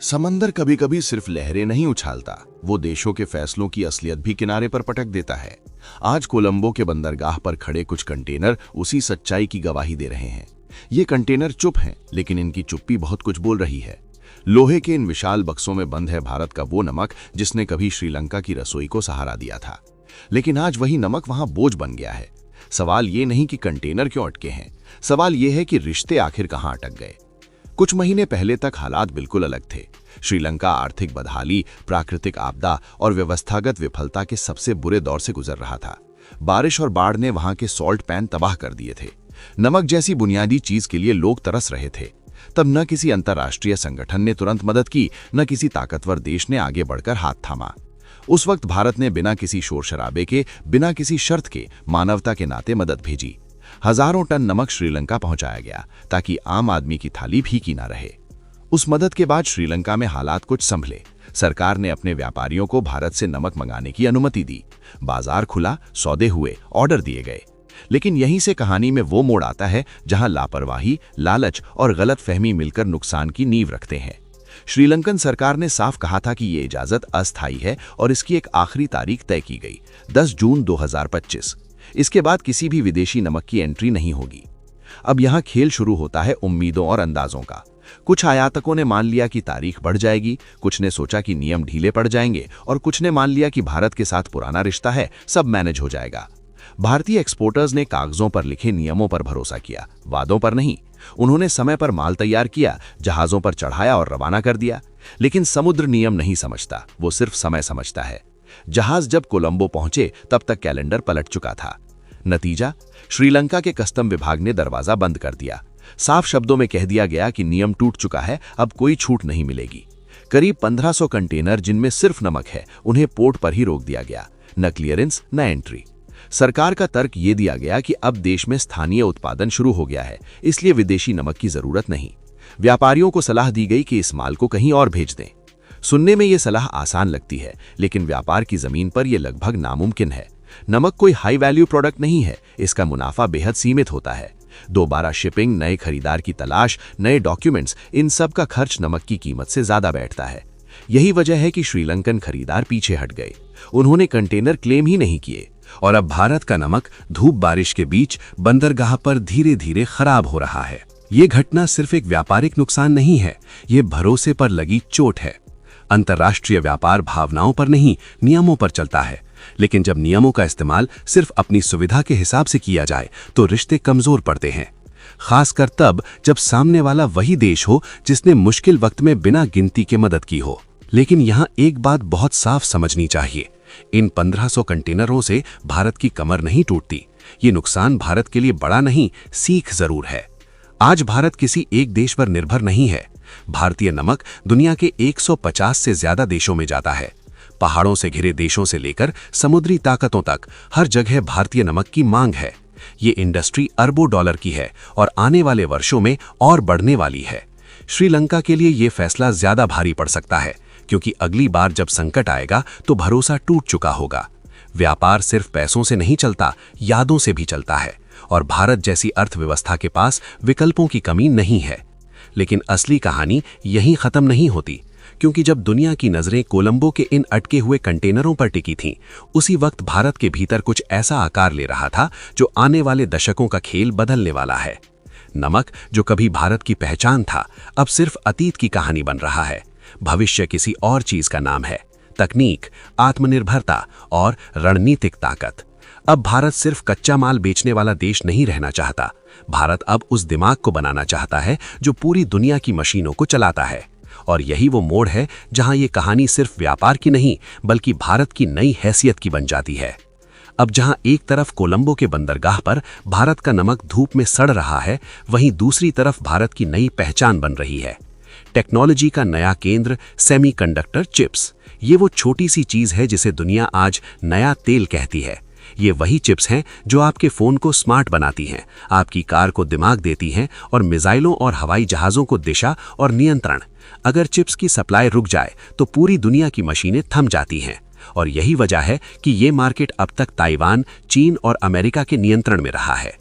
समंदर कभी कभी सिर्फ लहरें नहीं उछालता, वो देशों के फैसलों की असलियत भी किनारे पर पटक देता है। आज कोलंबो के बंदरगाह पर खड़े कुछ कंटेनर उसी सच्चाई की गवाही दे रहे हैं। ये कंटेनर चुप हैं, लेकिन इनकी चुप्पी बहुत कुछ बोल रही है। लोहे के इन विशाल बक्सों में बंद है भारत का वो नमक जिसने कभी श्रीलंका की रसोई को सहारा दिया था, लेकिन आज वही नमक वहां बोझ बन गया है। सवाल ये नहीं कि कंटेनर क्यों अटके हैं, सवाल ये है कि रिश्ते आखिर कहां अटक गए। कुछ महीने पहले तक हालात बिल्कुल अलग थे। श्रीलंका आर्थिक बदहाली, प्राकृतिक आपदा और व्यवस्थागत विफलता के सबसे बुरे दौर से गुजर रहा था। बारिश और बाढ़ ने वहां के सॉल्ट पैन तबाह कर दिए थे। नमक जैसी बुनियादी चीज के लिए लोग तरस रहे थे। तब न किसी अंतर्राष्ट्रीय संगठन ने तुरंत मदद की, न किसी ताकतवर देश ने आगे बढ़कर हाथ थामा। उस वक्त भारत ने बिना किसी शोर शराबे के, बिना किसी शर्त के, मानवता के नाते मदद भेजी। हजारों टन नमक श्रीलंका पहुंचाया गया ताकि आम आदमी की थाली फीकी ना रहे। उस मदद के बाद श्रीलंका में हालात कुछ संभले। सरकार ने अपने व्यापारियों को भारत से नमक मंगाने की अनुमति दी। बाजार खुला, सौदे हुए, ऑर्डर दिए गए। लेकिन यहीं से कहानी में वो मोड़ आता है जहां लापरवाही, लालच और गलतफहमी मिलकर नुकसान की नींव रखते हैं। श्रीलंकन सरकार ने साफ कहा था कि ये इजाजत अस्थायी है और इसकी एक आखिरी तारीख तय की गई, 10 जून 2025। इसके बाद किसी भी विदेशी नमक की एंट्री नहीं होगी। अब यहां खेल शुरू होता है उम्मीदों और अंदाजों का। कुछ आयातकों ने मान लिया कि तारीख बढ़ जाएगी, कुछ ने सोचा कि नियम ढीले पड़ जाएंगे और कुछ ने मान लिया कि भारत के साथ पुराना रिश्ता है, सब मैनेज हो जाएगा। भारतीय एक्सपोर्टर्स ने कागजों पर लिखे नियमों पर भरोसा किया, वादों पर नहीं। उन्होंने समय पर माल तैयार किया, जहाजों पर चढ़ाया और रवाना कर दिया। लेकिन समुद्र नियम नहीं समझता, वो सिर्फ समय समझता है। जहाज जब कोलंबो पहुंचे तब तक कैलेंडर पलट चुका था। नतीजा, श्रीलंका के कस्टम विभाग ने दरवाजा बंद कर दिया। साफ शब्दों में कह दिया गया कि नियम टूट चुका है, अब कोई छूट नहीं मिलेगी। करीब 1500 कंटेनर जिनमें सिर्फ नमक है, उन्हें पोर्ट पर ही रोक दिया गया। न क्लियरेंस, न एंट्री। सरकार का तर्क ये दिया गया कि अब देश में स्थानीय उत्पादन शुरू हो गया है, इसलिए विदेशी नमक की जरूरत नहीं। व्यापारियों को सलाह दी गई कि इस माल को कहीं और भेज दें। सुनने में ये सलाह आसान लगती है, लेकिन व्यापार की जमीन पर यह लगभग नामुमकिन है। नमक कोई हाई वैल्यू प्रोडक्ट नहीं है, इसका मुनाफा बेहद सीमित होता है। दोबारा शिपिंग, नए खरीदार की तलाश, नए डॉक्यूमेंट्स, इन सब का खर्च नमक की कीमत से ज्यादा बैठता है। यही वजह है कि श्रीलंकन खरीदार पीछे हट गए। उन्होंने कंटेनर क्लेम ही नहीं किए और अब भारत का नमक धूप बारिश के बीच बंदरगाह पर धीरे धीरे खराब हो रहा है। ये घटना सिर्फ एक व्यापारिक नुकसान नहीं है, ये भरोसे पर लगी चोट है। अंतर्राष्ट्रीय व्यापार भावनाओं पर नहीं, नियमों पर चलता है। लेकिन जब नियमों का इस्तेमाल सिर्फ अपनी सुविधा के हिसाब से किया जाए तो रिश्ते कमजोर पड़ते हैं। खासकर तब जब सामने वाला वही देश हो जिसने मुश्किल वक्त में बिना गिनती के मदद की हो। लेकिन यहाँ एक बात बहुत साफ समझनी चाहिए, इन 1500 कंटेनरों से भारत की कमर नहीं टूटती। ये नुकसान भारत के लिए बड़ा नहीं, सीख जरूर है। आज भारत किसी एक देश पर निर्भर नहीं है। भारतीय नमक दुनिया के 150 से ज्यादा देशों में जाता है। पहाड़ों से घिरे देशों से लेकर समुद्री ताकतों तक हर जगह भारतीय नमक की मांग है। ये इंडस्ट्री अरबों डॉलर की है और आने वाले वर्षों में और बढ़ने वाली है। श्रीलंका के लिए ये फैसला ज्यादा भारी पड़ सकता है, क्योंकि अगली बार जब संकट आएगा तो भरोसा टूट चुका होगा। व्यापार सिर्फ पैसों से नहीं चलता, यादों से भी चलता है, और भारत जैसी अर्थव्यवस्था के पास विकल्पों की कमी नहीं है। लेकिन असली कहानी यहीं खत्म नहीं होती, क्योंकि जब दुनिया की नजरें कोलंबो के इन अटके हुए कंटेनरों पर टिकी थीं, उसी वक्त भारत के भीतर कुछ ऐसा आकार ले रहा था जो आने वाले दशकों का खेल बदलने वाला है। नमक, जो कभी भारत की पहचान था, अब सिर्फ अतीत की कहानी बन रहा है। भविष्य किसी और चीज का नाम है, तकनीक, आत्मनिर्भरता और रणनीतिक ताकत। अब भारत सिर्फ कच्चा माल बेचने वाला देश नहीं रहना चाहता। भारत अब उस दिमाग को बनाना चाहता है जो पूरी दुनिया की मशीनों को चलाता है। और यही वो मोड़ है जहां ये कहानी सिर्फ व्यापार की नहीं, बल्कि भारत की नई हैसियत की बन जाती है। अब जहां एक तरफ कोलंबो के बंदरगाह पर भारत का नमक धूप में सड़ रहा है, वहीं दूसरी तरफ भारत की नई पहचान बन रही है। टेक्नोलॉजी का नया केंद्र, सेमीकंडक्टर चिप्स। ये वो छोटी सी चीज है जिसे दुनिया आज नया तेल कहती है। ये वही चिप्स हैं जो आपके फोन को स्मार्ट बनाती हैं, आपकी कार को दिमाग देती हैं और मिसाइलों और हवाई जहाजों को दिशा और नियंत्रण। अगर चिप्स की सप्लाई रुक जाए तो पूरी दुनिया की मशीनें थम जाती हैं। और यही वजह है कि ये मार्केट अब तक ताइवान, चीन और अमेरिका के नियंत्रण में रहा है।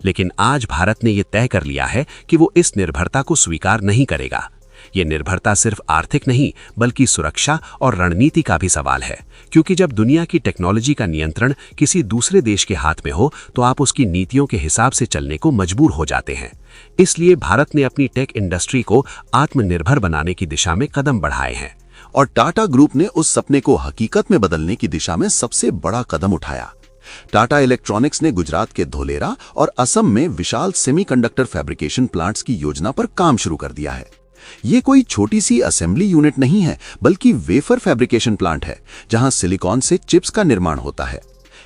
लेकिन आज भारत ने यह तय कर लिया है कि वो इस निर्भरता को स्वीकार नहीं करेगा। ये निर्भरता सिर्फ आर्थिक नहीं बल्कि सुरक्षा और रणनीति का भी सवाल है, क्योंकि जब दुनिया की टेक्नोलॉजी का नियंत्रण किसी दूसरे देश के हाथ में हो तो आप उसकी नीतियों के हिसाब से चलने को मजबूर हो जाते हैं। इसलिए भारत ने अपनी टेक इंडस्ट्री को आत्मनिर्भर बनाने की दिशा में कदम बढ़ाए हैं। और टाटा ग्रुप ने उस सपने को हकीकत में बदलने की दिशा में सबसे बड़ा कदम उठाया। टाटा इलेक्ट्रॉनिक्स ने गुजरात के धोलेरा और असम में विशाल सेमीकंडक्टर फैब्रिकेशन प्लांट्स की योजना पर काम शुरू कर दिया है। ये कोई छोटी सी असेंबली यूनिट नहीं है, बल्कि वेफर फैब्रिकेशन प्लांट है, जहां सिलिकॉन से चिप्स का निर्माण होता है।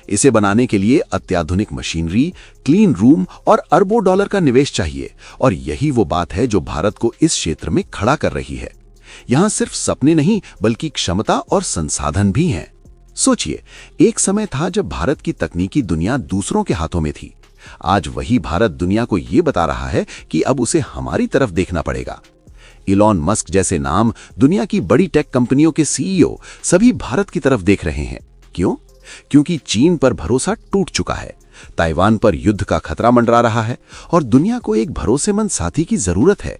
इसे बनाने के लिए अत्याधुनिक मशीनरी, क्लीन रूम और अरबों डॉलर का निवेश चाहिए, और यही वो बात है जो भारत को इस क्षेत्र में खड़ा कर रही है। यहां सिर्फ सपने नहीं बल्कि क्षमता और संसाधन भी हैं। सोचिए, एक समय था जब भारत की तकनीकी दुनिया दूसरों के हाथों में थी। आज वही भारत दुनिया को यह बता रहा है कि अब उसे हमारी तरफ देखना पड़ेगा। इलॉन मस्क जैसे नाम, दुनिया की बड़ी टेक कंपनियों के सीईओ सभी भारत की तरफ देख रहे हैं। क्यों? क्योंकि चीन पर भरोसा टूट चुका है, ताइवान पर युद्ध का खतरा मंडरा रहा है और दुनिया को एक भरोसेमंद साथी की जरूरत है।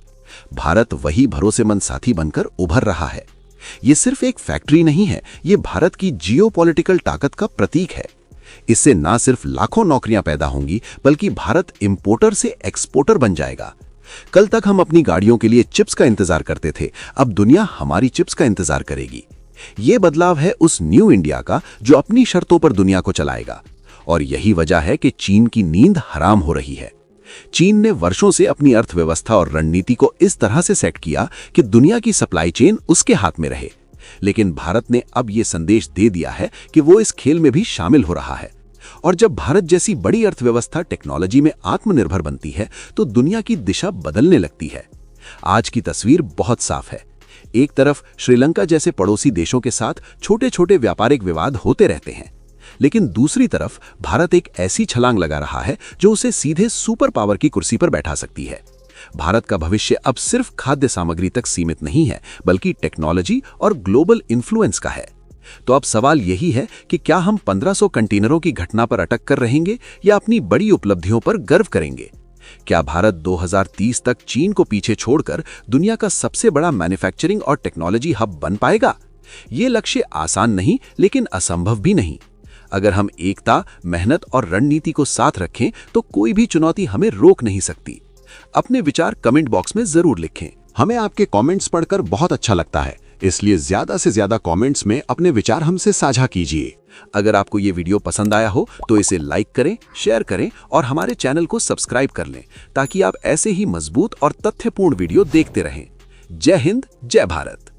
भारत वही भरोसेमंद साथी बनकर उभर रहा है। ये सिर्फ एक फैक्ट्री नहीं है, ये भारत की जियोपॉलिटिकल ताकत का प्रतीक है। इससे ना सिर्फ लाखों नौकरियां पैदा होंगी, बल्कि भारत इंपोर्टर से एक्सपोर्टर बन जाएगा। कल तक हम अपनी गाड़ियों के लिए चिप्स का इंतजार करते थे, अब दुनिया हमारी चिप्स का इंतजार करेगी। ये बदलाव है उस न्यू इंडिया का जो अपनी शर्तों पर दुनिया को चलाएगा। और यही वजह है कि चीन की नींद हराम हो रही है। चीन ने वर्षों से अपनी अर्थव्यवस्था और रणनीति को इस तरह से सेट किया कि दुनिया की सप्लाई चेन उसके हाथ में रहे। लेकिन भारत ने अब यह संदेश दे दिया है कि वो इस खेल में भी शामिल हो रहा है। और जब भारत जैसी बड़ी अर्थव्यवस्था टेक्नोलॉजी में आत्मनिर्भर बनती है तो दुनिया की दिशा बदलने लगती है। आज की तस्वीर बहुत साफ है। एक तरफ श्रीलंका जैसे पड़ोसी देशों के साथ छोटे छोटे व्यापारिक विवाद होते रहते हैं, लेकिन दूसरी तरफ भारत एक ऐसी छलांग लगा रहा है जो उसे सीधे सुपर पावर की कुर्सी पर बैठा सकती है। भारत का भविष्य अब सिर्फ खाद्य सामग्री तक सीमित नहीं है, बल्कि टेक्नोलॉजी और ग्लोबल इन्फ्लुएंस का है। तो अब सवाल यही है कि क्या हम 1500 कंटेनरों की घटना पर अटक कर रहेंगे या अपनी बड़ी उपलब्धियों पर गर्व करेंगे? क्या भारत 2030 तक चीन को पीछे छोड़कर दुनिया का सबसे बड़ा मैन्युफैक्चरिंग और टेक्नोलॉजी हब बन पाएगा? ये लक्ष्य आसान नहीं, लेकिन असंभव भी नहीं। अगर हम एकता, मेहनत और रणनीति को साथ रखें तो कोई भी चुनौती हमें रोक नहीं सकती। अपने विचार कमेंट बॉक्स में जरूर लिखें। हमें आपके कमेंट्स पढ़कर बहुत अच्छा लगता है, इसलिए ज्यादा से ज्यादा कमेंट्स में अपने विचार हमसे साझा कीजिए। अगर आपको ये वीडियो पसंद आया हो तो इसे लाइक करें, शेयर करें और हमारे चैनल को सब्सक्राइब कर लें, ताकि आप ऐसे ही मजबूत और तथ्यपूर्ण वीडियो देखते रहें। जय हिंद, जय भारत।